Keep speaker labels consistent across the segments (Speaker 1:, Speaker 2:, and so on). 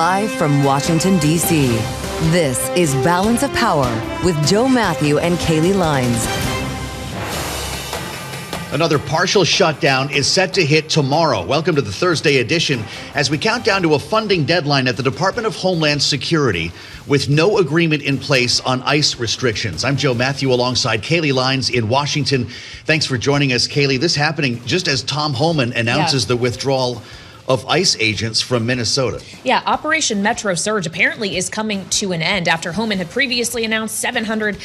Speaker 1: Live from Washington, D.C., this is Balance of Power with Joe Mathieu and Kailey Leinz.
Speaker 2: Another partial shutdown is set to hit tomorrow. Welcome to the Thursday edition as we count down to a funding deadline at the Department of Homeland Security with no agreement in place on ICE restrictions. I'm Joe Mathieu alongside Kailey Leinz in Washington. Thanks for joining us, Kailey. This happening just as Tom Homan announces the withdrawal of ICE agents from Minnesota.
Speaker 3: Yeah, Operation Metro Surge apparently is coming to an end after Homan had previously announced 700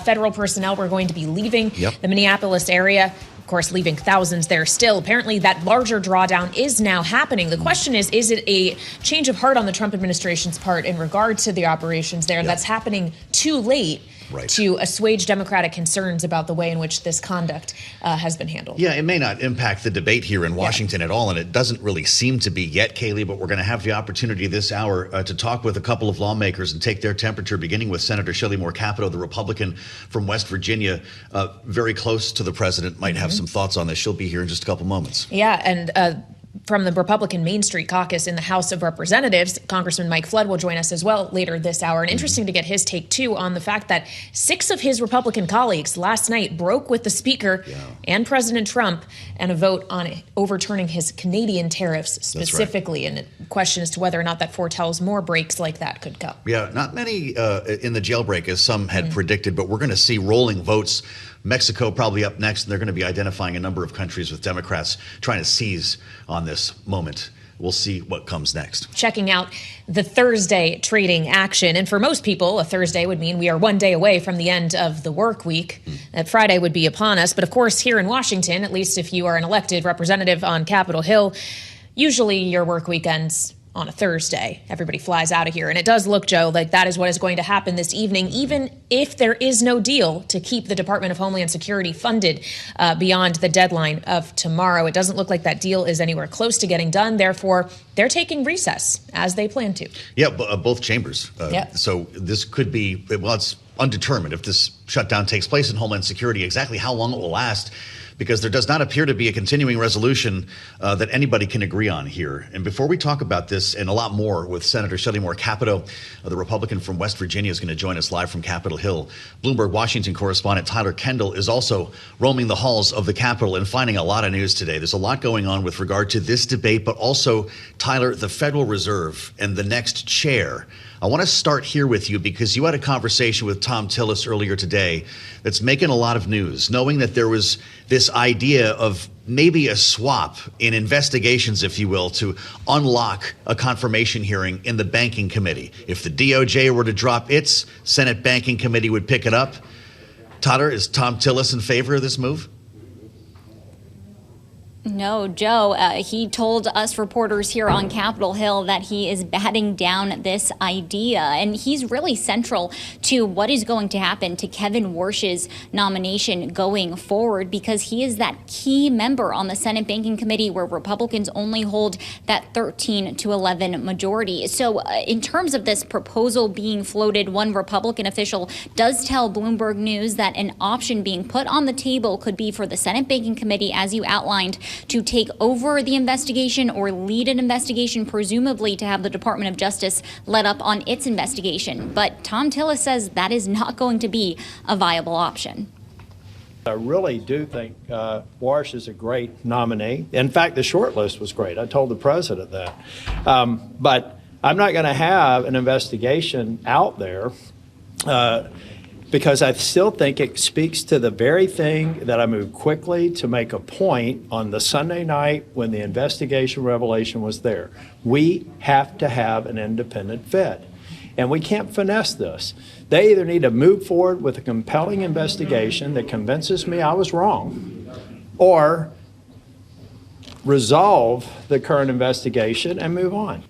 Speaker 3: federal personnel were going to be leaving the Minneapolis area. Of course, leaving thousands there still. Apparently, that larger drawdown is now happening. The question is it a change of heart on the Trump administration's part in regard to the operations there that's happening too late to assuage Democratic concerns about the way in which this conduct has been handled?
Speaker 2: Yeah, it may not impact the debate here in Washington at all, and it doesn't really seem to be yet, Kailey, but we're going to have the opportunity this hour to talk with a couple of lawmakers and take their temperature, beginning with Senator Shelley Capito, the Republican from West Virginia, very close to the president, might have some thoughts on this. She'll be here in just a couple moments.
Speaker 3: Yeah, and from the Republican Main Street Caucus in the House of Representatives, Congressman Mike Flood will join us as well later this hour. And interesting to get his take, too, on the fact that 6 of his Republican colleagues last night broke with the Speaker and President Trump and a vote on overturning his Canadian tariffs specifically. And a question as to whether or not that foretells more breaks like that could come. Yeah,
Speaker 2: not many in the jailbreak, as some had predicted, but we're going to see rolling votes. Mexico probably up next, and they're going to be identifying a number of countries with Democrats trying to seize on this moment. We'll see what comes next.
Speaker 3: Checking out the Thursday trading action. And for most people, a Thursday would mean we are one day away from the end of the work week. That Friday would be upon us. But of course, here in Washington, at least if you are an elected representative on Capitol Hill, usually your work week ends on a Thursday. Everybody flies out of here. And it does look, Joe, like that is what is going to happen this evening, even if there is no deal to keep the Department of Homeland Security funded beyond the deadline of tomorrow. It doesn't look like that deal is anywhere close to getting done. Therefore, they're taking recess as they plan to.
Speaker 2: Yeah, both chambers. So this could be, well, it's undetermined if this shutdown takes place in Homeland Security, exactly how long it will last, because there does not appear to be a continuing resolution that anybody can agree on here. And before we talk about this and a lot more with Senator Shelley Capito, the Republican from West Virginia, is going to join us live from Capitol Hill. Bloomberg Washington correspondent Tyler Kendall is also roaming the halls of the Capitol and finding a lot of news today. There's a lot going on with regard to this debate, but also, Tyler, the Federal Reserve and the next chair. I want to start here with you because you had a conversation with Tom Tillis earlier today that's making a lot of news, knowing that there was this idea of maybe a swap in investigations, if you will, to unlock a confirmation hearing in the banking committee. If the DOJ were to drop its Senate Banking Committee would pick it up. Tyler, is Tom Tillis in favor of this move?
Speaker 4: No, Joe, he told us reporters here on Capitol Hill that he is batting down this idea. And he's really central to what is going to happen to Kevin Warsh's nomination going forward, because he is that key member on the Senate Banking Committee where Republicans only hold that 13-11 majority. So in terms of this proposal being floated, one Republican official does tell Bloomberg News that an option being put on the table could be for the Senate Banking Committee, as you outlined, to take over the investigation or lead an investigation, presumably to have the Department of Justice let up on its investigation. But Tom Tillis says that is not going to be a viable option.
Speaker 5: I really do think Warsh is a great nominee. In fact, the short list was great. I told the president that. But I'm not going to have an investigation out there because I still think it speaks to the very thing that I moved quickly to make a point on the Sunday night when the investigation revelation was there. We have to have an independent Fed, and we can't finesse this. They either need to move forward with a compelling investigation that convinces me I was wrong, or resolve the current investigation and move on.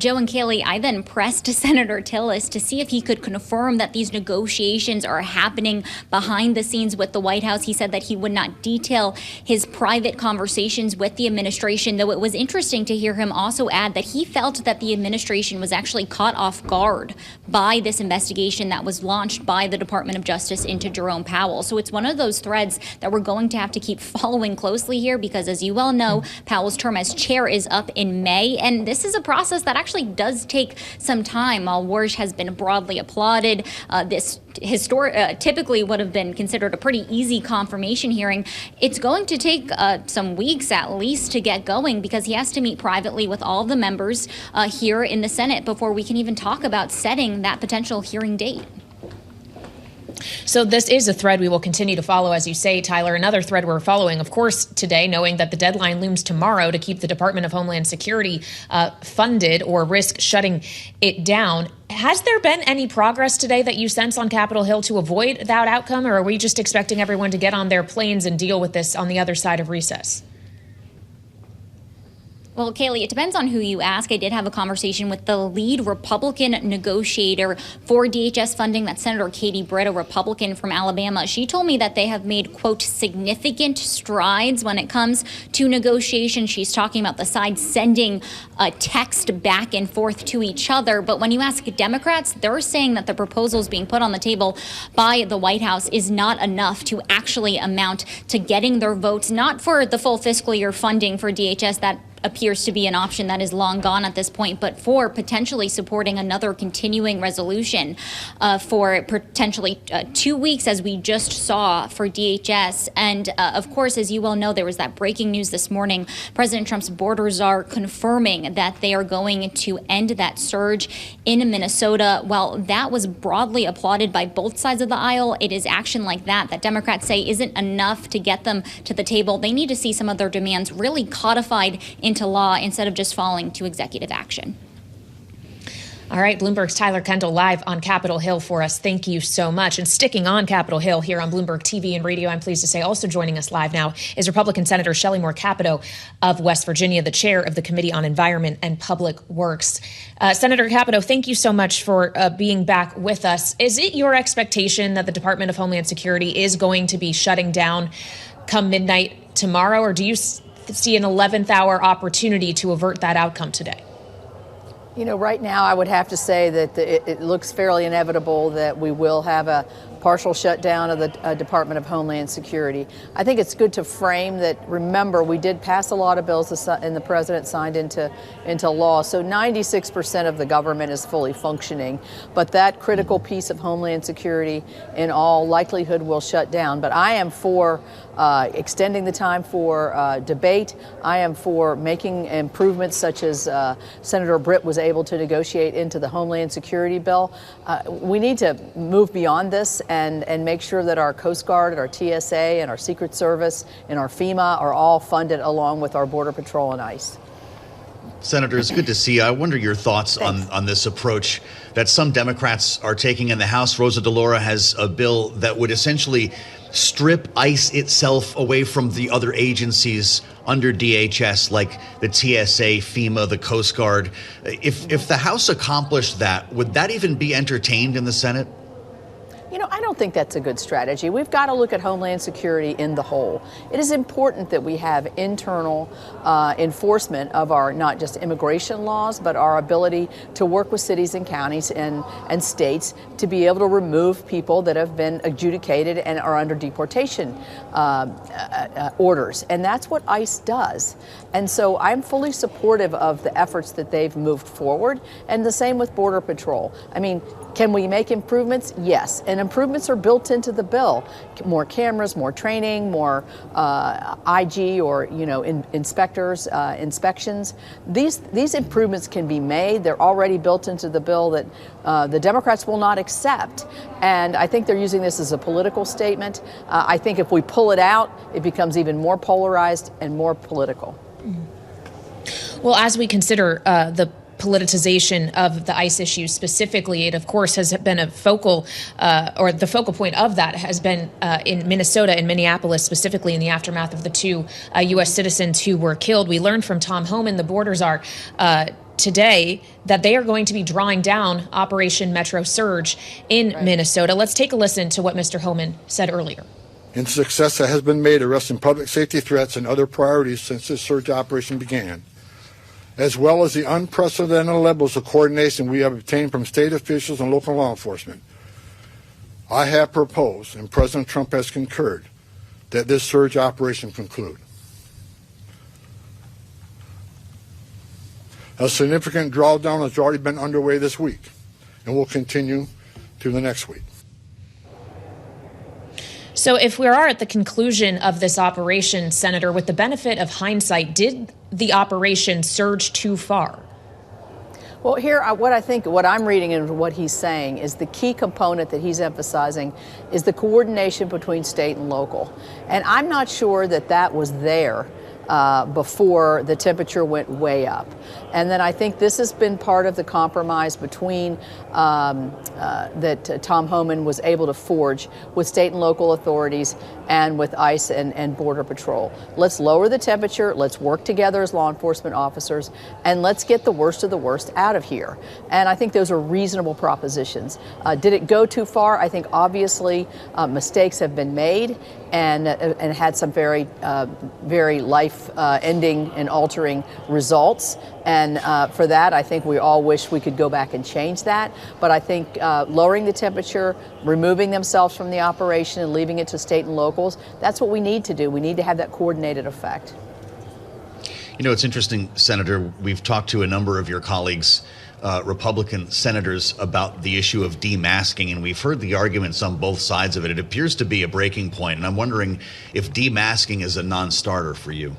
Speaker 4: Joe and Kailey, I then pressed Senator Tillis to see if he could confirm that these negotiations are happening behind the scenes with the White House. He said that he would not detail his private conversations with the administration, though it was interesting to hear him also add that he felt that the administration was actually caught off guard by this investigation that was launched by the Department of Justice into Jerome Powell. So it's one of those threads that we're going to have to keep following closely here because, as you well know, Powell's term as chair is up in May, and this is a process that actually does take some time. While Warsh has been broadly applauded, this typically would have been considered a pretty easy confirmation hearing. It's going to take some weeks at least to get going because he has to meet privately with all the members here in the Senate before we can even talk about setting that potential hearing date.
Speaker 3: So this is a thread we will continue to follow, as you say, Tyler. Another thread we're following, of course, today, knowing that the deadline looms tomorrow to keep the Department of Homeland Security funded or risk shutting it down. Has there been any progress today that you sense on Capitol Hill to avoid that outcome, or are we just expecting everyone to get on their planes and deal with this on the other side of recess?
Speaker 4: Well, Kailey, it depends on who you ask. I did have a conversation with the lead Republican negotiator for DHS funding, that's Senator Katie Britt, a Republican from Alabama. She told me that they have made, quote, significant strides when it comes to negotiation. She's talking about the sides sending a text back and forth to each other. But when you ask Democrats, they're saying that the proposals being put on the table by the White House is not enough to actually amount to getting their votes, not for the full fiscal year funding for DHS that appears to be an option that is long gone at this point, but for potentially supporting another continuing resolution for potentially 2 weeks, as we just saw for DHS. And of course, as you well know, there was that breaking news this morning. President Trump's border czar confirming that they are going to end that surge in Minnesota. While that was broadly applauded by both sides of the aisle, it is action like that Democrats say isn't enough to get them to the table. They need to see some of their demands really codified into law instead of just falling to executive action.
Speaker 3: All right, Bloomberg's Tyler Kendall live on Capitol Hill for us. Thank you so much. And sticking on Capitol Hill here on Bloomberg TV and radio, I'm pleased to say also joining us live now is Republican Senator Shelley Capito of West Virginia, the chair of the Committee on Environment and Public Works. Senator Capito, thank you so much for being back with us. Is it your expectation that the Department of Homeland Security is going to be shutting down come midnight tomorrow, or do you see an 11th hour opportunity to avert that outcome today?
Speaker 6: You know, right now I would have to say that it looks fairly inevitable that we will have a partial shutdown of the Department of Homeland Security. I think it's good to frame that, remember, we did pass a lot of bills and the president signed into law. So 96% of the government is fully functioning. But that critical piece of Homeland Security in all likelihood will shut down. But I am for extending the time for debate. I am for making improvements such as Senator Britt was able to negotiate into the Homeland Security bill. We need to move beyond this and make sure that our Coast Guard and our TSA and our Secret Service and our FEMA are all funded along with our Border Patrol and ICE.
Speaker 2: Senator, it's good to see you. I wonder your thoughts on this approach that some Democrats are taking in the House. Rosa DeLauro has a bill that would essentially strip ICE itself away from the other agencies under DHS, like the TSA, FEMA, the Coast Guard. If the House accomplished that, would that even be entertained in the Senate?
Speaker 6: You know, I don't think that's a good strategy. We've got to look at Homeland Security in the whole. It is important that we have internal enforcement of our not just immigration laws, but our ability to work with cities and counties and states to be able to remove people that have been adjudicated and are under deportation orders. And that's what ICE does. And so I'm fully supportive of the efforts that they've moved forward, and the same with Border Patrol. I mean, can we make improvements? Yes. And improvements are built into the bill. More cameras, more training, more IG or, inspectors, inspections. These improvements can be made. They're already built into the bill that the Democrats will not accept. And I think they're using this as a political statement. I think if we pull it out, it becomes even more polarized and more political.
Speaker 3: Well, as we consider the politicization of the ICE issue specifically, it of course has been a focal or the focal point of that has been in Minnesota and Minneapolis, specifically in the aftermath of the two U.S. citizens who were killed. We learned from Tom Homan, the border czar, today that they are going to be drawing down Operation Metro Surge in Minnesota. Let's take a listen to what Mr. Homan said earlier.
Speaker 7: In success that has been made arresting public safety threats and other priorities since this surge operation began, as well as the unprecedented levels of coordination we have obtained from state officials and local law enforcement, I have proposed, and President Trump has concurred, that this surge operation conclude. A significant drawdown has already been underway this week and will continue to the next week.
Speaker 3: So if we are at the conclusion of this operation, Senator, with the benefit of hindsight, did the operation surge too far?
Speaker 6: Well, here, what I'm reading and what he's saying is the key component that he's emphasizing is the coordination between state and local. And I'm not sure that that was there before the temperature went way up. And then I think this has been part of the compromise between that Tom Homan was able to forge with state and local authorities and with ICE and Border Patrol. Let's lower the temperature, let's work together as law enforcement officers, and let's get the worst of the worst out of here. And I think those are reasonable propositions. Did it go too far? I think obviously mistakes have been made and had some very life-ending and altering results. And for that, I think we all wish we could go back and change that. But I think lowering the temperature, removing themselves from the operation and leaving it to state and locals, that's what we need to do. We need to have that coordinated effect.
Speaker 2: You know, it's interesting, Senator, we've talked to a number of your colleagues, Republican senators, about the issue of demasking, and we've heard the arguments on both sides of it. It appears to be a breaking point, and I'm wondering if demasking is a non-starter for you.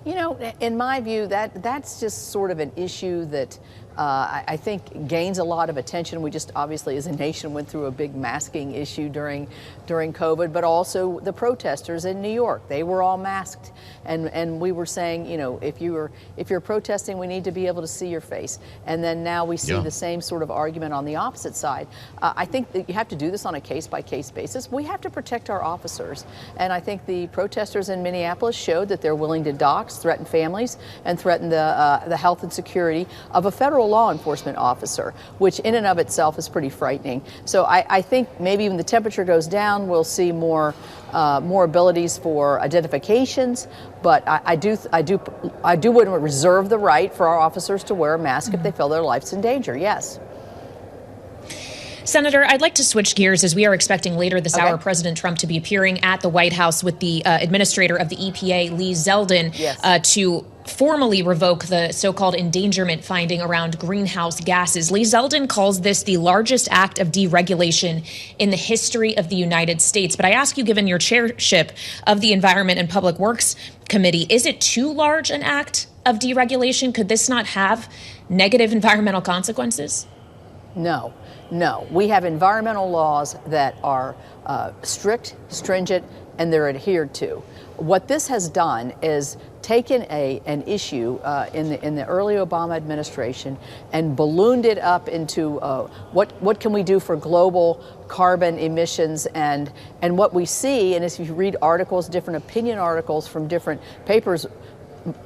Speaker 6: You know, in my view, that's just sort of an issue that I think gains a lot of attention. We just obviously as a nation went through a big masking issue during COVID, but also the protesters in New York, they were all masked. And we were saying, you know, if you're protesting, we need to be able to see your face. And then now we see the same sort of argument on the opposite side. I think that you have to do this on a case-by-case basis. We have to protect our officers. And I think the protesters in Minneapolis showed that they're willing to dox, threaten families, and threaten the health and security of a federal law enforcement officer, which in and of itself is pretty frightening. So I think maybe when the temperature goes down, we'll see more abilities for identifications. But I do want to reserve the right for our officers to wear a mask if they feel their life's in danger. Yes.
Speaker 3: Senator, I'd like to switch gears as we are expecting later this hour President Trump to be appearing at the White House with the administrator of the EPA, Lee Zeldin, to formally revoke the so-called endangerment finding around greenhouse gases. Lee Zeldin calls this the largest act of deregulation in the history of the United States. But I ask you, given your chairship of the Environment and Public Works Committee, is it too large an act of deregulation? Could this not have negative environmental consequences?
Speaker 6: No. We have environmental laws that are strict, stringent, and they're adhered to. What this has done is taken an issue in the early Obama administration and ballooned it up into what can we do for global carbon emissions, and what we see, and if you read articles, different opinion articles from different papers,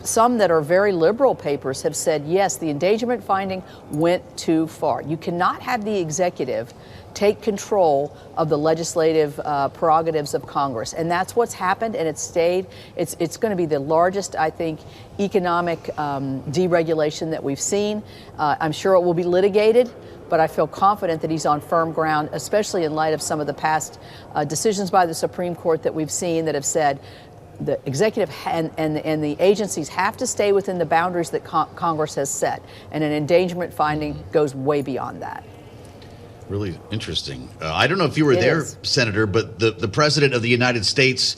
Speaker 6: some that are very liberal papers have said, yes, the endangerment finding went too far. You cannot have the executive take control of the legislative prerogatives of Congress. And that's what's happened, and it's stayed. It's going to be the largest, I think, economic deregulation that we've seen. I'm sure it will be litigated, but I feel confident that he's on firm ground, especially in light of some of the past decisions by the Supreme Court that we've seen that have said the executive and the agencies have to stay within the boundaries that Congress has set. And an endangerment finding goes way beyond that.
Speaker 2: Really interesting. I don't know if you were there, Senator, but the President of the United States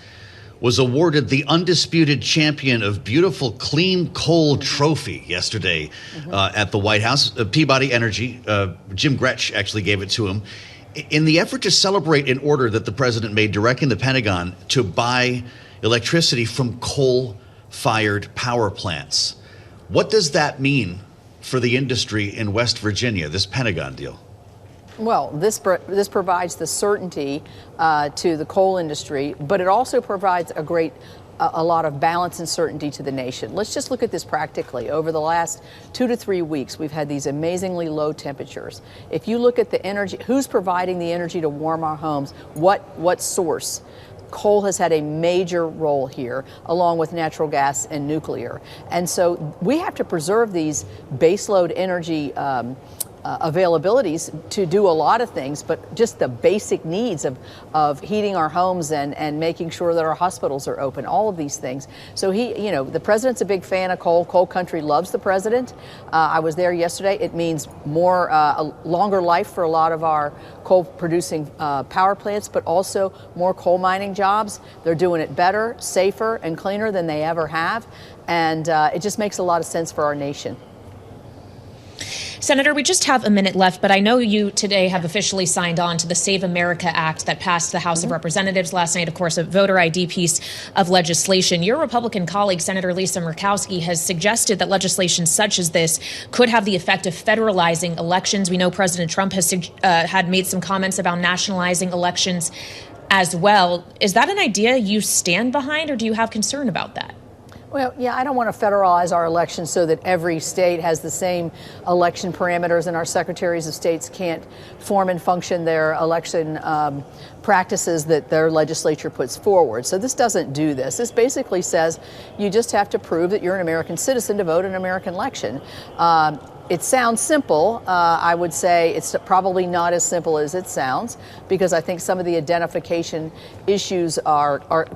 Speaker 2: was awarded the undisputed champion of beautiful clean coal trophy yesterday at the White House. Peabody Energy, Jim Gretsch actually gave it to him. In the effort to celebrate an order that the president made directing the Pentagon to buy electricity from coal-fired power plants. What does that mean for the industry in West Virginia, this Pentagon deal?
Speaker 6: Well, this provides the certainty to the coal industry, but it also provides a lot of balance and certainty to the nation. Let's just look at this practically. Over the last 2 to 3 weeks, we've had these amazingly low temperatures. If you look at the energy, who's providing the energy to warm our homes? What source? Coal has had a major role here, along with natural gas and nuclear. And so we have to preserve these baseload energy availabilities to do a lot of things, but just the basic needs of heating our homes and making sure that our hospitals are open, all of these things. So the president's a big fan of coal. Coal country loves the president. I was there yesterday. It means a longer life for a lot of our coal producing power plants, but also more coal mining jobs. They're doing it better, safer, and cleaner than they ever have. And it just makes a lot of sense for our nation.
Speaker 3: Senator, we just have a minute left, but I know you today have officially signed on to the Save America Act that passed the House of Representatives last night, of course, a voter ID piece of legislation. Your Republican colleague, Senator Lisa Murkowski, has suggested that legislation such as this could have the effect of federalizing elections. We know President Trump has had made some comments about nationalizing elections as well. Is that an idea you stand behind, or do you have concern about that?
Speaker 6: Well, yeah, I don't want to federalize our elections so that every state has the same election parameters and our secretaries of states can't form and function their election practices that their legislature puts forward. So this doesn't do this. This basically says you just have to prove that you're an American citizen to vote in an American election. It sounds simple. I would say it's probably not as simple as it sounds, because I think some of the identification issues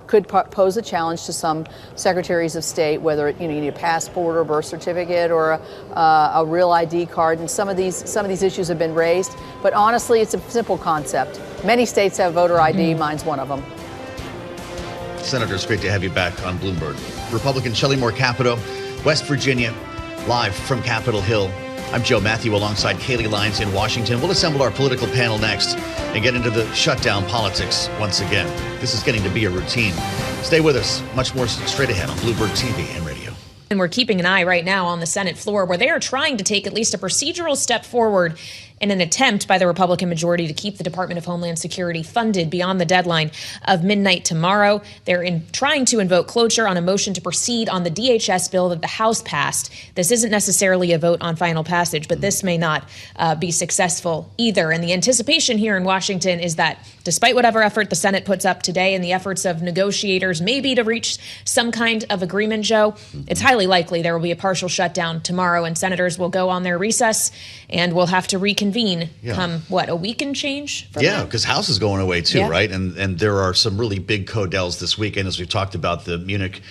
Speaker 6: could pose a challenge to some secretaries of state, whether you need a passport or birth certificate or a real ID card, and some of these issues have been raised. But honestly, it's a simple concept. Many states have voter ID. Mine's one of them.
Speaker 2: Senator, it's great to have you back on Bloomberg. Republican Shelley Capito, West Virginia, live from Capitol Hill. I'm Joe Mathieu alongside Kailey Leinz in Washington. We'll assemble our political panel next and get into the shutdown politics once again. This is getting to be a routine. Stay with us. Much more straight ahead on Bloomberg TV and radio.
Speaker 3: And we're keeping an eye right now on the Senate floor, where they are trying to take at least a procedural step forward in an attempt by the Republican majority to keep the Department of Homeland Security funded beyond the deadline of midnight tomorrow. They're trying to invoke cloture on a motion to proceed on the DHS bill that the House passed. This isn't necessarily a vote on final passage, but this may not be successful either. And the anticipation here in Washington is that despite whatever effort the Senate puts up today and the efforts of negotiators maybe to reach some kind of agreement, Joe, it's highly likely there will be a partial shutdown tomorrow, and senators will go on their recess and we'll have to reconvene come, a week and change?
Speaker 2: Yeah, because House is going away too, right? And there are some really big codels this weekend, as we've talked about the Munich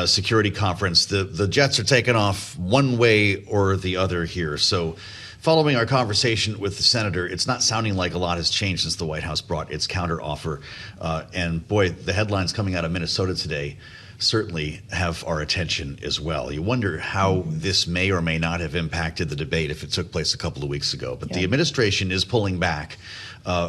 Speaker 2: Security Conference. The jets are taking off one way or the other here. So following our conversation with the senator, it's not sounding like a lot has changed since the White House brought its counteroffer. And boy, the headlines coming out of Minnesota today certainly have our attention as well. You wonder how this may or may not have impacted the debate if it took place a couple of weeks ago. But the administration is pulling back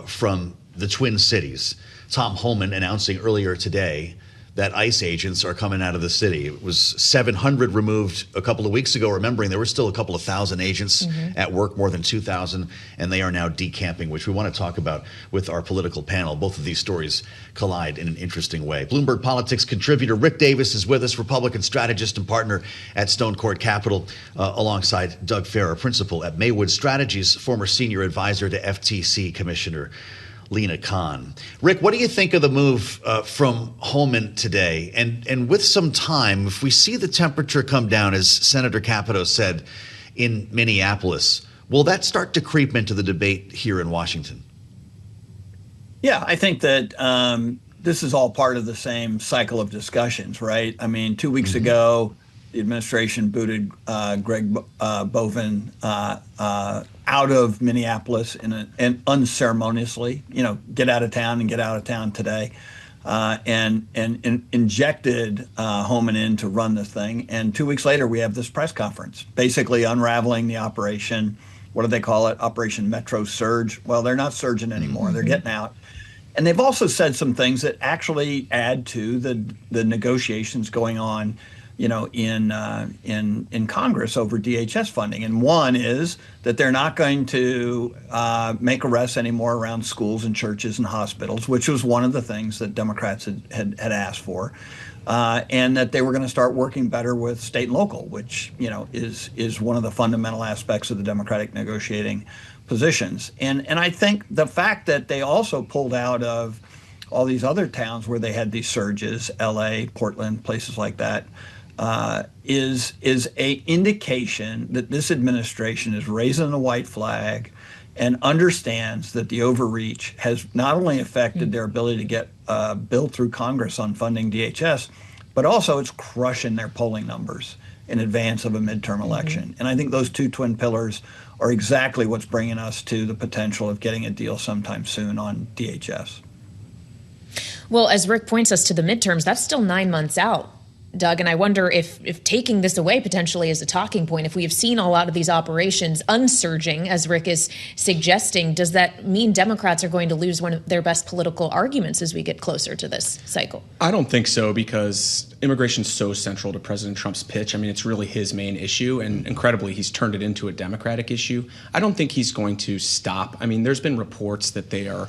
Speaker 2: from the Twin Cities. Tom Homan announcing earlier today that ICE agents are coming out of the city. It was 700 removed a couple of weeks ago, remembering there were still a couple of thousand agents at work, more than 2,000, and they are now decamping, which we want to talk about with our political panel. Both of these stories collide in an interesting way. Bloomberg Politics contributor Rick Davis is with us, Republican strategist and partner at Stonecourt Capital, alongside Doug Farrar, principal at Maywood Strategies, former senior advisor to FTC Commissioner Lena Khan. Rick, what do you think of the move from Homan today? And with some time, if we see the temperature come down, as Senator Capito said, in Minneapolis, will that start to creep into the debate here in Washington?
Speaker 8: Yeah, I think that this is all part of the same cycle of discussions, right? I mean, 2 weeks ago, the administration booted Greg Bovin out of Minneapolis and unceremoniously, get out of town and get out of town today, and injected Homan in to run this thing. And 2 weeks later, we have this press conference, basically unraveling the operation. What do they call it? Operation Metro Surge. Well, they're not surging anymore. They're getting out. And they've also said some things that actually add to the negotiations going on in Congress over DHS funding. And one is that they're not going to make arrests anymore around schools and churches and hospitals, which was one of the things that Democrats had asked for, and that they were going to start working better with state and local, which is one of the fundamental aspects of the Democratic negotiating positions. And I think the fact that they also pulled out of all these other towns where they had these surges, LA, Portland, places like that, is a indication that this administration is raising the white flag and understands that the overreach has not only affected their ability to get a bill through Congress on funding DHS, but also it's crushing their polling numbers in advance of a midterm election. And I think those two twin pillars are exactly what's bringing us to the potential of getting a deal sometime soon on DHS.
Speaker 3: Well, as Rick points us to the midterms, that's still 9 months out, Doug, and I wonder if taking this away potentially is a talking point, if we have seen a lot of these operations unsurging, as Rick is suggesting, does that mean Democrats are going to lose one of their best political arguments as we get closer to this cycle?
Speaker 9: I don't think so, because immigration is so central to President Trump's pitch. I mean, it's really his main issue, and incredibly, he's turned it into a Democratic issue. I don't think he's going to stop. I mean, there's been reports that they are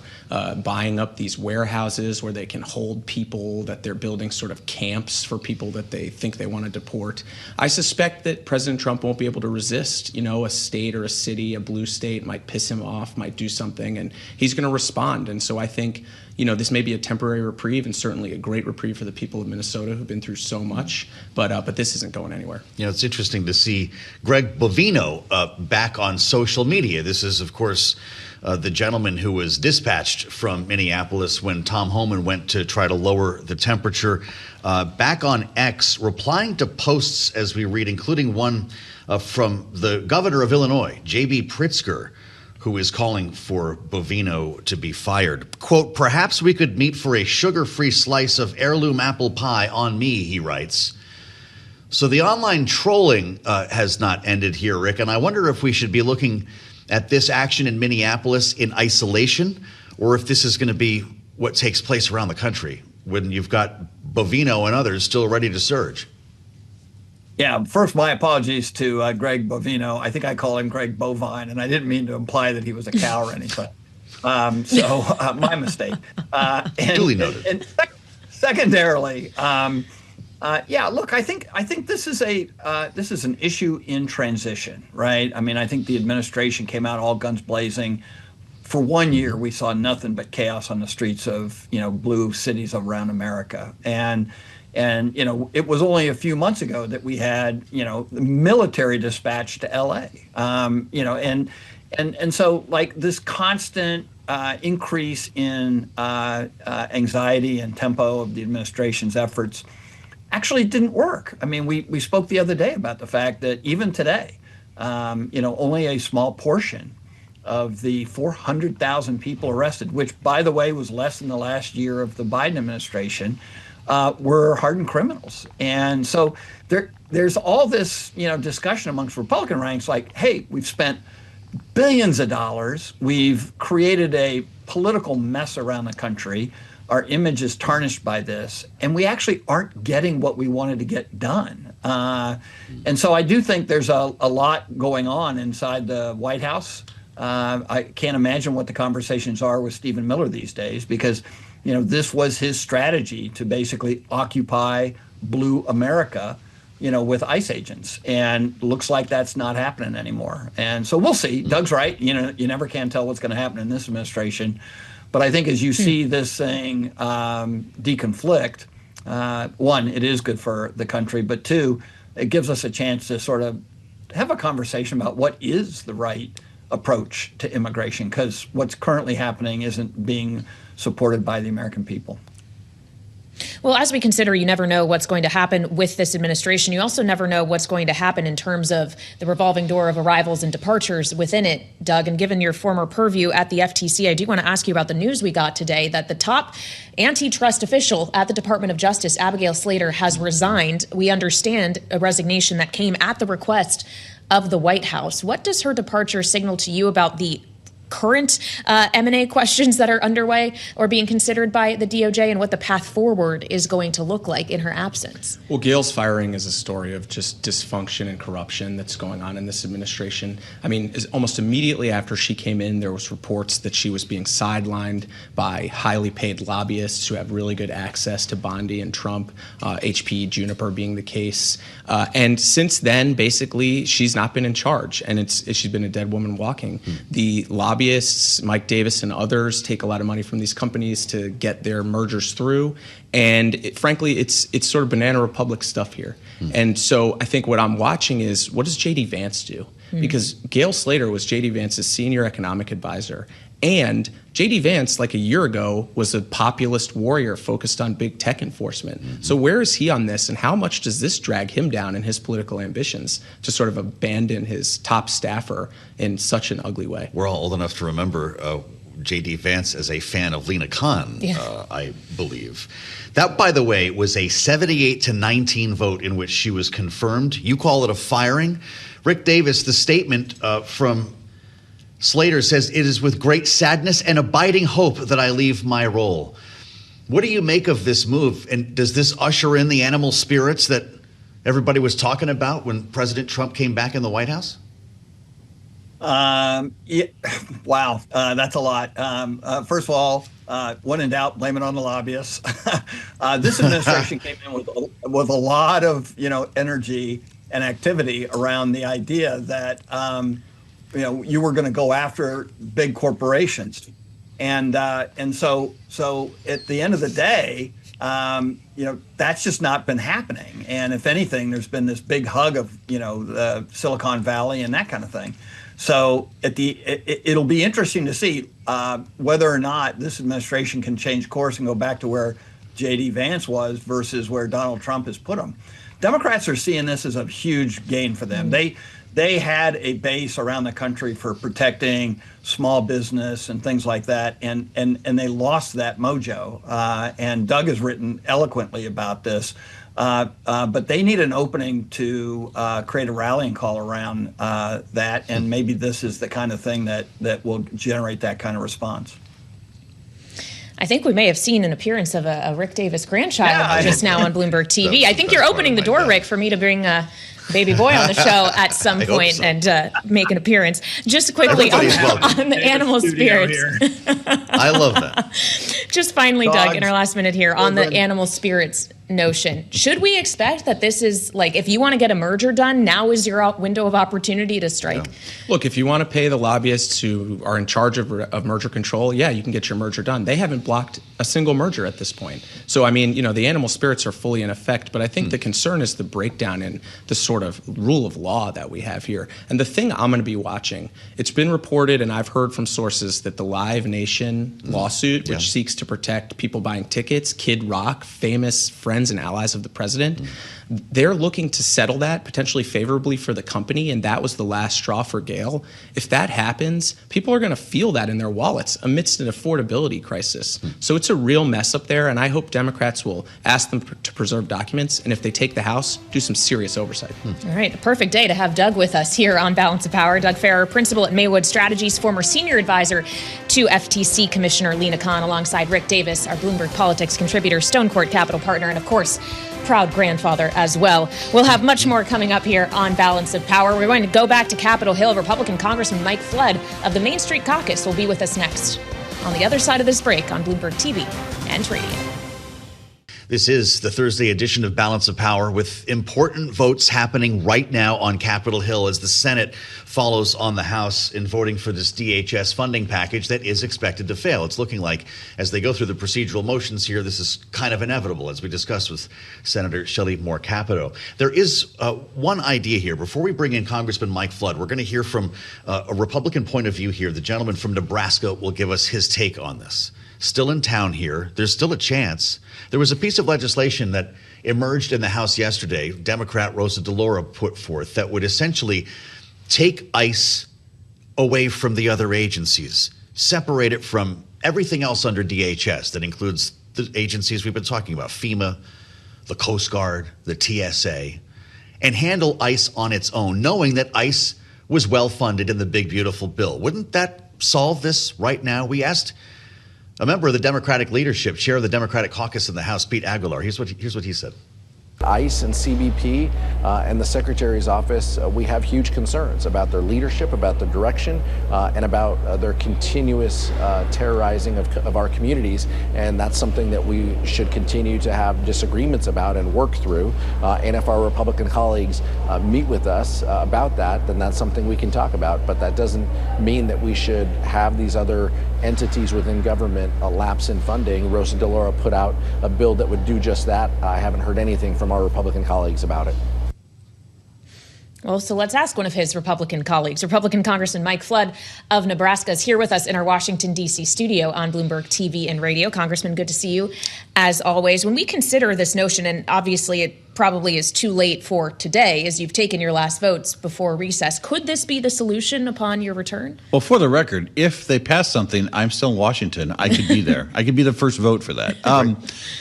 Speaker 9: buying up these warehouses where they can hold people, that they're building sort of camps for people that they think they want to deport. I suspect that President Trump won't be able to resist. A state or a city, a blue state might piss him off, might do something, and he's going to respond. And so I think, this may be a temporary reprieve, and certainly a great reprieve for the people of Minnesota who've been through so much, but this isn't going anywhere.
Speaker 2: It's interesting to see Greg Bovino back on social media. This is, of course, the gentleman who was dispatched from Minneapolis when Tom Homan went to try to lower the temperature. Back on X, replying to posts as we read, including one from the governor of Illinois, J.B. Pritzker, who is calling for Bovino to be fired. Quote, "Perhaps we could meet for a sugar-free slice of heirloom apple pie on me," he writes. So the online trolling has not ended here, Rick, and I wonder if we should be looking at this action in Minneapolis in isolation, or if this is going to be what takes place around the country when you've got Bovino and others still ready to surge.
Speaker 8: Yeah, first, my apologies to Greg Bovino. I think I call him Greg Bovine, and I didn't mean to imply that he was a cow or anything. My mistake.
Speaker 2: Duly noted.
Speaker 8: And secondarily, look, I think this is an issue in transition, right? I mean, I think the administration came out all guns blazing. For 1 year, we saw nothing but chaos on the streets of blue cities around America, and it was only a few months ago that we had the military dispatched to L.A. And so like this constant increase in anxiety and tempo of the administration's efforts actually didn't work. I mean, we spoke the other day about the fact that even today, only a small portion of the 400,000 people arrested, which, by the way, was less than the last year of the Biden administration, were hardened criminals. And so there's all this, discussion amongst Republican ranks like, hey, we've spent billions of dollars. We've created a political mess around the country. Our image is tarnished by this, and we actually aren't getting what we wanted to get done. And so I do think there's a lot going on inside the White House. I can't imagine what the conversations are with Stephen Miller these days, because this was his strategy to basically occupy blue America, with ICE agents, and looks like that's not happening anymore. And so we'll see. Doug's right. You never can tell what's going to happen in this administration. But I think as you see this thing deconflict, one, it is good for the country, but two, it gives us a chance to sort of have a conversation about what is the right approach to immigration, because what's currently happening isn't being supported by the American people.
Speaker 3: Well, as we consider, you never know what's going to happen with this administration. You also never know what's going to happen in terms of the revolving door of arrivals and departures within it, Doug. And given your former purview at the FTC, I do want to ask you about the news we got today that the top antitrust official at the Department of Justice, Abigail Slater, has resigned. We understand a resignation that came at the request of the White House. What does her departure signal to you about the current M&A questions that are underway or being considered by the DOJ, and what the path forward is going to look like in her absence?
Speaker 9: Well, Gail's firing is a story of just dysfunction and corruption that's going on in this administration. I mean, almost immediately after she came in, there was reports that she was being sidelined by highly paid lobbyists who have really good access to Bondi and Trump, HP, Juniper being the case. And since then, basically, she's not been in charge, and she's been a dead woman walking. The lobbyists, Mike Davis and others, take a lot of money from these companies to get their mergers through. And frankly, it's sort of Banana Republic stuff here. And so I think what I'm watching is, what does J.D. Vance do? Because Gail Slater was J.D. Vance's senior economic advisor. And J.D. Vance, like a year ago, was a populist warrior focused on big tech enforcement. So where is he on this, and how much does this drag him down in his political ambitions to sort of abandon his top staffer in such an ugly way?
Speaker 2: We're all old enough to remember J.D. Vance as a fan of Lena Khan, I believe. That, by the way, was a 78-19 vote in which she was confirmed. You call it a firing. Rick Davis, the statement from Slater says, "It is with great sadness and abiding hope that I leave my role." What do you make of this move? And does this usher in the animal spirits that everybody was talking about when President Trump came back in the White House?
Speaker 8: Yeah, wow, that's a lot. First of all, when in doubt, blame it on the lobbyists. This administration came in with a lot of energy and activity around the idea that you were going to go after big corporations, and so at the end of the day, that's just not been happening. And if anything, there's been this big hug of the Silicon Valley and that kind of thing. So it'll be interesting to see whether or not this administration can change course and go back to where J.D. Vance was versus where Donald Trump has put him. Democrats are seeing this as a huge gain for them. They had a base around the country for protecting small business and things like that, and they lost that mojo. And Doug has written eloquently about this. But they need an opening to create a rallying call around that, and maybe this is the kind of thing that will generate that kind of response.
Speaker 3: I think we may have seen an appearance of a Rick Davis grandchild just now on Bloomberg TV. I think you're opening the door, Rick, for me to bring baby boy on the show at some point and make an appearance. Just quickly on the animal spirits.
Speaker 2: I love that.
Speaker 3: Just finally, Doug, in our last minute here, on the animal spirits notion. Should we expect that this is like, if you want to get a merger done, now is your window of opportunity to strike?
Speaker 9: Yeah. Look, if you want to pay the lobbyists who are in charge of merger control, you can get your merger done. They haven't blocked a single merger at this point. So, I mean, the animal spirits are fully in effect, but I think the concern is the breakdown in the sort of rule of law that we have here. And the thing I'm going to be watching, it's been reported, and I've heard from sources, that the Live Nation lawsuit, which seeks to protect people buying tickets, Kid Rock, famous friends and allies of the president, they're looking to settle that potentially favorably for the company, and that was the last straw for Gail. If that happens, people are going to feel that in their wallets amidst an affordability crisis. So it's a real mess up there, and I hope Democrats will ask them to preserve documents, and if they take the House, do some serious oversight.
Speaker 3: All right, a perfect day to have Doug with us here on Balance of Power. Doug Farrar, principal at Maywood Strategies, former senior advisor to FTC Commissioner Lena Khan, alongside Rick Davis, our Bloomberg Politics contributor, Stonecourt Capital partner, and of course, proud grandfather as well. We'll have much more coming up here on Balance of Power. We're going to go back to Capitol Hill. Republican Congressman Mike Flood of the Main Street Caucus will be with us next on the other side of this break on Bloomberg TV and radio.
Speaker 2: This is the Thursday edition of Balance of Power, with important votes happening right now on Capitol Hill as the Senate follows on the House in voting for this DHS funding package that is expected to fail. It's looking like, as they go through the procedural motions here, this is kind of inevitable, as we discussed with Senator Shelley Capito. There is one idea here. Before we bring in Congressman Mike Flood, we're going to hear from a Republican point of view here. The gentleman from Nebraska will give us his take on this. Still in town here. There's still a chance. There was a piece of legislation that emerged in the House yesterday, Democrat Rosa DeLauro put forth, that would essentially take ICE away from the other agencies, separate it from everything else under DHS. That includes the agencies we've been talking about, FEMA, the Coast Guard, the TSA, and handle ICE on its own, knowing that ICE was well funded in the big, beautiful bill. Wouldn't that solve this right now? We asked a member of the Democratic leadership, chair of the Democratic caucus in the House, Pete Aguilar. Here's what he said.
Speaker 10: ICE and CBP and the Secretary's office, we have huge concerns about their leadership, about their direction, and about their continuous terrorizing of our communities. And that's something that we should continue to have disagreements about and work through. And if our Republican colleagues meet with us about that, then that's something we can talk about. But that doesn't mean that we should have these other entities within government lapse in funding. Rosa DeLauro put out a bill that would do just that. I haven't heard anything from our Republican colleagues about it.
Speaker 3: Well, so let's ask one of his Republican colleagues. Republican Congressman Mike Flood of Nebraska is here with us in our Washington, D.C. studio on Bloomberg TV and radio. Congressman, good to see you, as always. When we consider this notion, and obviously it probably is too late for today, as you've taken your last votes before recess, could this be the solution upon your return?
Speaker 11: Well, for the record, if they pass something, I'm still in Washington. I could be there. I could be the first vote for that.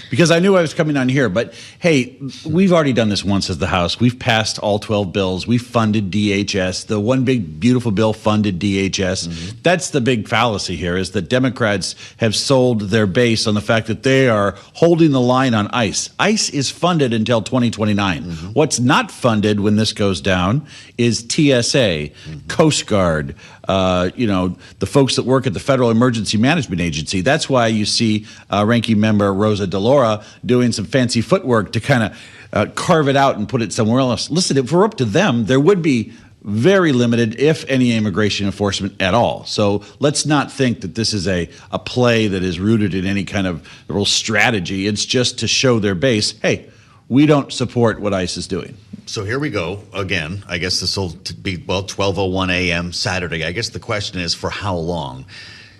Speaker 11: Because I knew I was coming on here. But, hey, we've already done this once as the House. We've passed all 12 bills. We funded DHS. The one big, beautiful bill funded DHS. Mm-hmm. That's the big fallacy here, is that Democrats have sold their base on the fact that they are holding the line on ICE. ICE is funded until 2029. Mm-hmm. What's not funded when this goes down is TSA, Coast Guard, the folks that work at the Federal Emergency Management Agency. That's why you see Ranking Member Rosa DeLauro doing some fancy footwork to kind of carve it out and put it somewhere else. Listen, if we're up to them, there would be very limited, if any, immigration enforcement at all. So let's not think that this is a play that is rooted in any kind of real strategy. It's just to show their base, hey, we don't support what ICE is doing.
Speaker 2: So here we go again. I guess this will be, 12:01 a.m. Saturday. I guess the question is, for how long?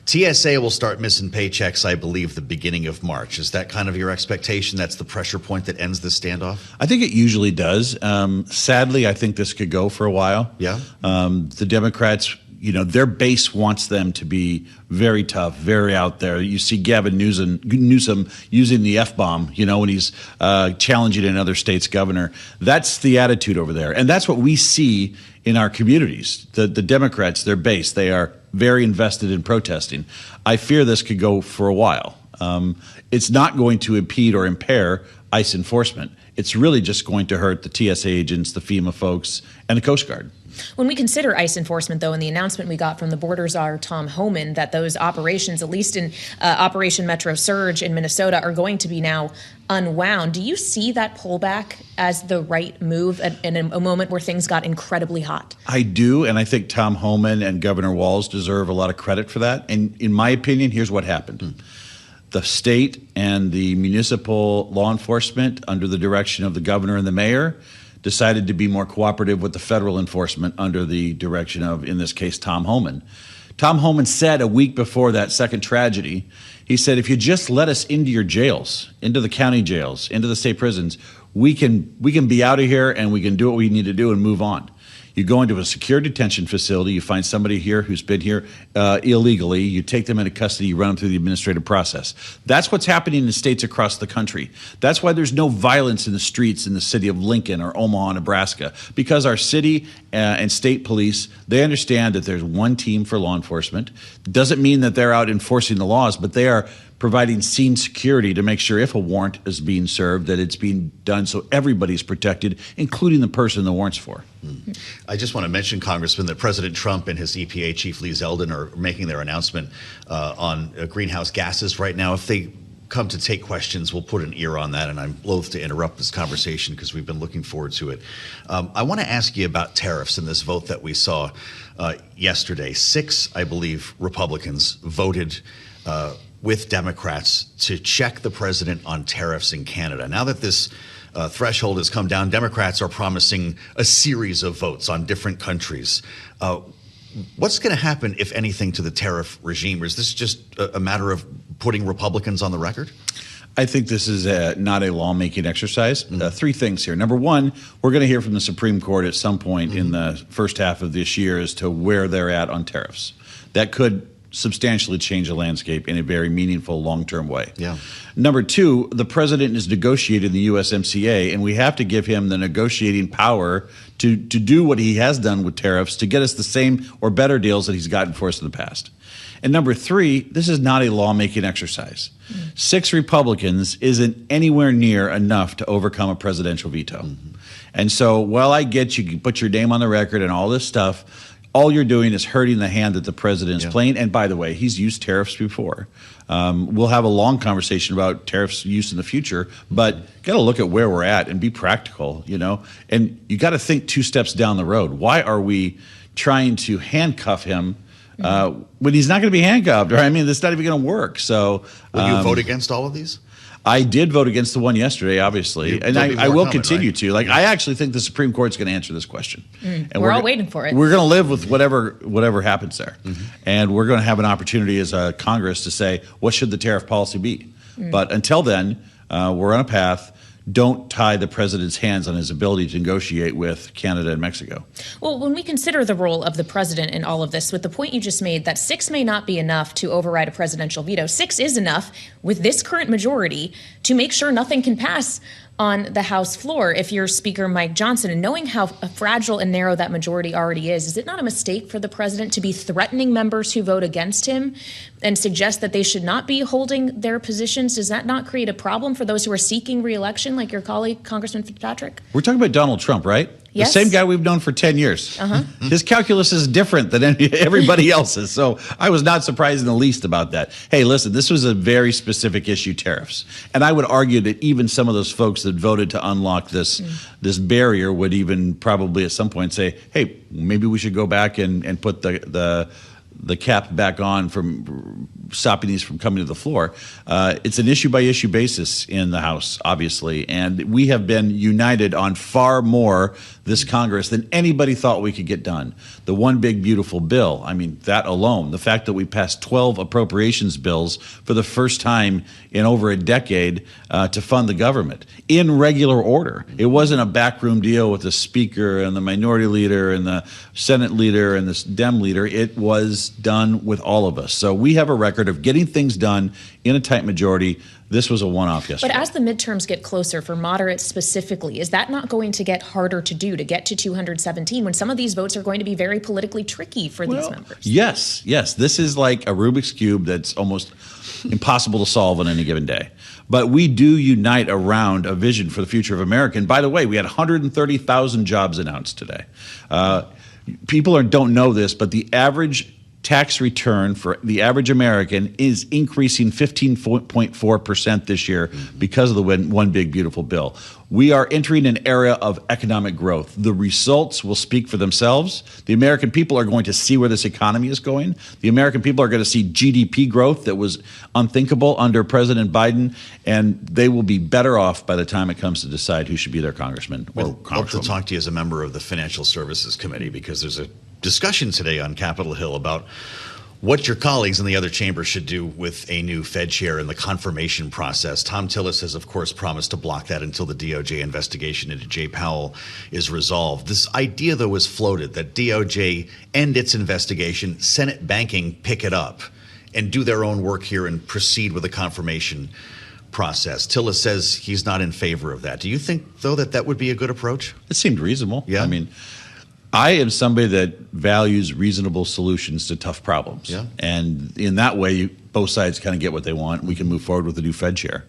Speaker 2: TSA will start missing paychecks, I believe, the beginning of March. Is that kind of your expectation? That's the pressure point that ends this standoff?
Speaker 11: I think it usually does. Sadly, I think this could go for a while.
Speaker 2: Yeah.
Speaker 11: The Democrats, their base wants them to be very tough, very out there. You see Gavin Newsom using the F-bomb, when he's challenging another state's governor. That's the attitude over there. And that's what we see in our communities. The Democrats, their base, they are very invested in protesting. I fear this could go for a while. It's not going to impede or impair ICE enforcement. It's really just going to hurt the TSA agents, the FEMA folks, and the Coast Guard.
Speaker 3: When we consider ICE enforcement, though, and the announcement we got from the border czar, Tom Homan, that those operations, at least in Operation Metro Surge in Minnesota, are going to be now unwound, do you see that pullback as the right move in a moment where things got incredibly hot?
Speaker 11: I do, and I think Tom Homan and Governor Walz deserve a lot of credit for that. And in my opinion, here's what happened. The state and the municipal law enforcement, under the direction of the governor and the mayor, decided to be more cooperative with the federal enforcement under the direction of, in this case, Tom Homan. Tom Homan said a week before that second tragedy, he said, if you just let us into your jails, into the county jails, into the state prisons, we can be out of here and we can do what we need to do and move on. You go into a secure detention facility, you find somebody here who's been here illegally, you take them into custody, you run them through the administrative process. That's what's happening in states across the country. That's why there's no violence in the streets in the city of Lincoln or Omaha, Nebraska, because our city and state police, they understand that there's one team for law enforcement. Doesn't mean that they're out enforcing the laws, but they are providing scene security to make sure if a warrant is being served, that it's being done so everybody's protected, including the person the warrant's for.
Speaker 2: I just want to mention, Congressman, that President Trump and his EPA chief, Lee Zeldin, are making their announcement on greenhouse gases right now. If they come to take questions, we'll put an ear on that, and I'm loath to interrupt this conversation because we've been looking forward to it. I want to ask you about tariffs in this vote that we saw yesterday. 6, I believe, Republicans voted with Democrats to check the president on tariffs in Canada. Now that this threshold has come down, Democrats are promising a series of votes on different countries. What's going to happen, if anything, to the tariff regime? Or is this just a matter of putting Republicans on the record?
Speaker 11: I think this is not a lawmaking exercise. 3 things here. Number one, we're going to hear from the Supreme Court at some point in the first half of this year as to where they're at on tariffs. That could substantially change the landscape in a very meaningful, long-term way.
Speaker 2: Yeah.
Speaker 11: Number two, the president is negotiating the USMCA, and we have to give him the negotiating power to do what he has done with tariffs to get us the same or better deals that he's gotten for us in the past. And number three, this is not a lawmaking exercise. 6 Republicans isn't anywhere near enough to overcome a presidential veto. And so while I get you can put your name on the record and all this stuff, all you're doing is hurting the hand that the president is playing. And by the way, he's used tariffs before. We'll have a long conversation about tariffs use in the future, but got to look at where we're at and be practical, and you got to think 2 steps down the road. Why are we trying to handcuff him when he's not going to be handcuffed? Or that's not even going to work. So
Speaker 2: will you vote against all of these?
Speaker 11: I did vote against the one yesterday, obviously, and I will continue to. I actually think the Supreme Court's going to answer this question.
Speaker 3: And we're all waiting for it.
Speaker 11: We're going to live with whatever happens there, and we're going to have an opportunity as a Congress to say what should the tariff policy be. But until then, we're on a path. Don't tie the president's hands on his ability to negotiate with Canada and Mexico.
Speaker 3: Well, when we consider the role of the president in all of this, with the point you just made that 6 may not be enough to override a presidential veto, 6 is enough with this current majority to make sure nothing can pass on the House floor. If you're Speaker Mike Johnson, and knowing how fragile and narrow that majority already is it not a mistake for the president to be threatening members who vote against him and suggest that they should not be holding their positions? Does that not create a problem for those who are seeking re-election, like your colleague, Congressman Fitzpatrick?
Speaker 11: We're talking about Donald Trump, right?
Speaker 3: Yes.
Speaker 11: The same guy we've known for 10 years. His calculus is different than everybody else's. So I was not surprised in the least about that. Hey, listen, this was a very specific issue, tariffs. And I would argue that even some of those folks that voted to unlock this barrier would even probably at some point say, hey, maybe we should go back and put the cap back on from stopping these from coming to the floor. It's an issue-by-issue basis in the House, obviously, and we have been united on far more this Congress than anybody thought we could get done. The one big beautiful bill, that alone, the fact that we passed 12 appropriations bills for the first time in over a decade to fund the government in regular order. It wasn't a backroom deal with the Speaker and the Minority Leader and the Senate Leader and the Dem Leader. It was done with all of us. So we have a record of getting things done in a tight majority. This was a one-off yesterday.
Speaker 3: But as the midterms get closer, for moderates specifically, is that not going to get harder to do, to get to 217, when some of these votes are going to be very politically tricky for these members?
Speaker 11: Yes. This is like a Rubik's Cube that's almost impossible to solve on any given day. But we do unite around a vision for the future of America. And by the way, we had 130,000 jobs announced today. People don't know this, but the average tax return for the average American is increasing 15.4% this year because of the one big beautiful bill. We are entering an era of economic growth. The results will speak for themselves. The American people are going to see where this economy is going. The American people are going to see GDP growth that was unthinkable under President Biden, and they will be better off by the time it comes to decide who should be their congressman or congresswoman.
Speaker 2: I'd love to talk to you as a member of the Financial Services Committee, because there's a discussion today on Capitol Hill about what your colleagues in the other chambers should do with a new Fed chair in the confirmation process. Tom Tillis has, of course, promised to block that until the DOJ investigation into Jay Powell is resolved. This idea, though, was floated that DOJ end its investigation, Senate banking pick it up, and do their own work here and proceed with the confirmation process. Tillis says he's not in favor of that. Do you think, though, that would be a good approach?
Speaker 11: It seemed reasonable.
Speaker 2: Yeah.
Speaker 11: I am somebody that values reasonable solutions to tough problems.
Speaker 2: Yeah.
Speaker 11: And in that way, both sides kind of get what they want. We can move forward with the new Fed chair.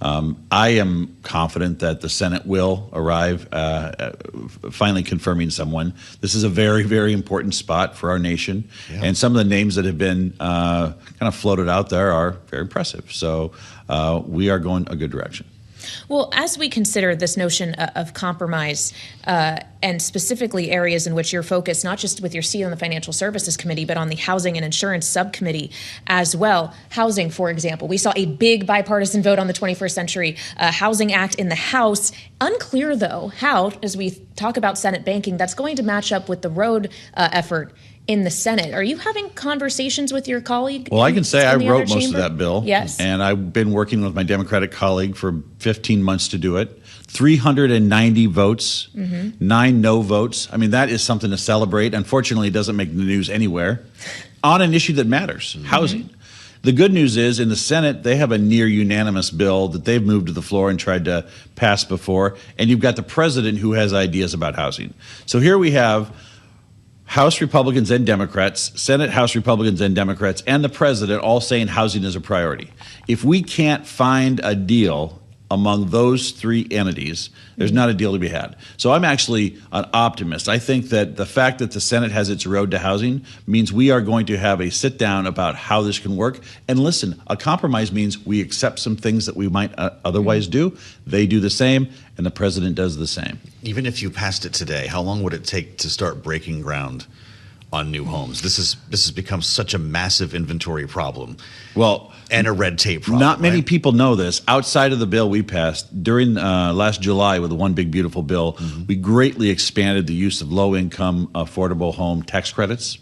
Speaker 11: I am confident that the Senate will arrive finally confirming someone. This is a very, very important spot for our nation. Yeah. And some of the names that have been kind of floated out there are very impressive. So we are going a good direction.
Speaker 3: Well, as we consider this notion of compromise and specifically areas in which you're focused, not just with your seat on the Financial Services Committee, but on the Housing and Insurance Subcommittee as well. Housing, for example, we saw a big bipartisan vote on the 21st Century Housing Act in the House. Unclear, though, how, as we talk about Senate banking, that's going to match up with the road effort in the Senate. Are you having conversations with your colleague?
Speaker 11: Well, I can say I wrote most of that bill.
Speaker 3: Yes.
Speaker 11: And I've been working with my Democratic colleague for 15 months to do it. 390 votes, 9 no votes. That is something to celebrate. Unfortunately, it doesn't make the news anywhere. on an issue that matters, housing. The good news is in the Senate, they have a near unanimous bill that they've moved to the floor and tried to pass before. And you've got the president who has ideas about housing. So here we have House Republicans and Democrats, Senate House Republicans and Democrats, and the president all saying housing is a priority. If we can't find a deal among those three entities, there's not a deal to be had. So I'm actually an optimist. I think that the fact that the Senate has its road to housing means we are going to have a sit down about how this can work. And listen, a compromise means we accept some things that we might otherwise do. They do the same, and the president does the same.
Speaker 2: Even if you passed it today, how long would it take to start breaking ground on new homes? This has become such a massive inventory problem.
Speaker 11: Well,
Speaker 2: and a red tape problem.
Speaker 11: Not many people know this. Outside of the bill we passed during last July with the One Big Beautiful Bill, we greatly expanded the use of low-income affordable home tax credits.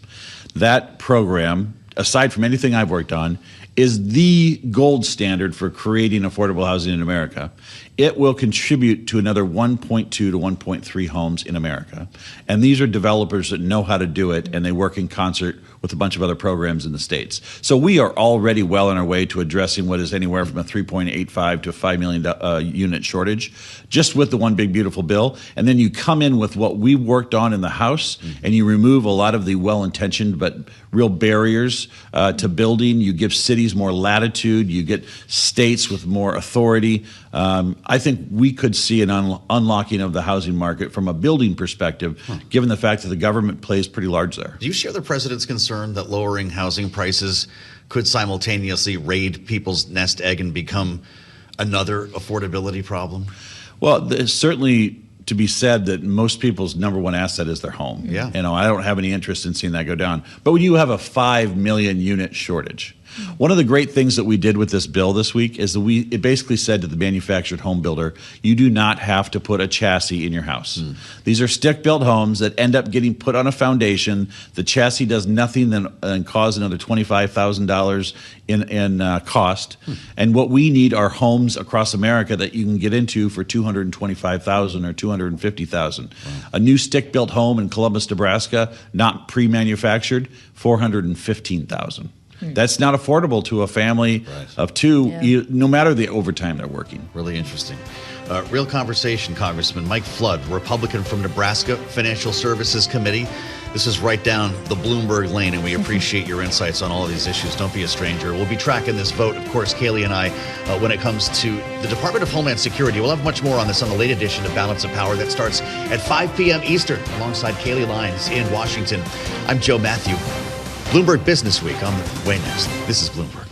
Speaker 11: That program, aside from anything I've worked on, is the gold standard for creating affordable housing in America. It will contribute to another 1.2 to 1.3 homes in America. And these are developers that know how to do it, and they work in concert with a bunch of other programs in the states. So we are already well on our way to addressing what is anywhere from a 3.85 to a 5 million unit shortage, just with the One Big Beautiful Bill. And then you come in with what we worked on in the House, and you remove a lot of the well-intentioned but real barriers to building. You give cities more latitude. You get states with more authority. I think we could see an unlocking of the housing market from a building perspective, given the fact that the government plays pretty large there.
Speaker 2: Do you share the president's concern that lowering housing prices could simultaneously raid people's nest egg and become another affordability problem?
Speaker 11: Well, there's certainly to be said that most people's number one asset is their home.
Speaker 2: Yeah.
Speaker 11: You know, I don't have any interest in seeing that go down. But when you have a 5 million unit shortage, one of the great things that we did with this bill this week is that it basically said to the manufactured home builder, you do not have to put a chassis in your house. These are stick-built homes that end up getting put on a foundation. The chassis does nothing than cause another $25,000 in cost. And what we need are homes across America that you can get into for $225,000 or $250,000. A new stick-built home in Columbus, Nebraska, not pre-manufactured, $415,000. That's not affordable to a family of two, no matter the overtime they're working.
Speaker 2: Really interesting. Real conversation, Congressman. Mike Flood, Republican from Nebraska, Financial Services Committee. This is right down the Bloomberg lane, and we appreciate your insights on all of these issues. Don't be a stranger. We'll be tracking this vote, of course, Kailey and I, when it comes to the Department of Homeland Security. We'll have much more on this on the late edition of Balance of Power that starts at 5 p.m. Eastern, alongside Kailey Leinz in Washington. I'm Joe Mathieu. Bloomberg Business Week on the way next. This is Bloomberg.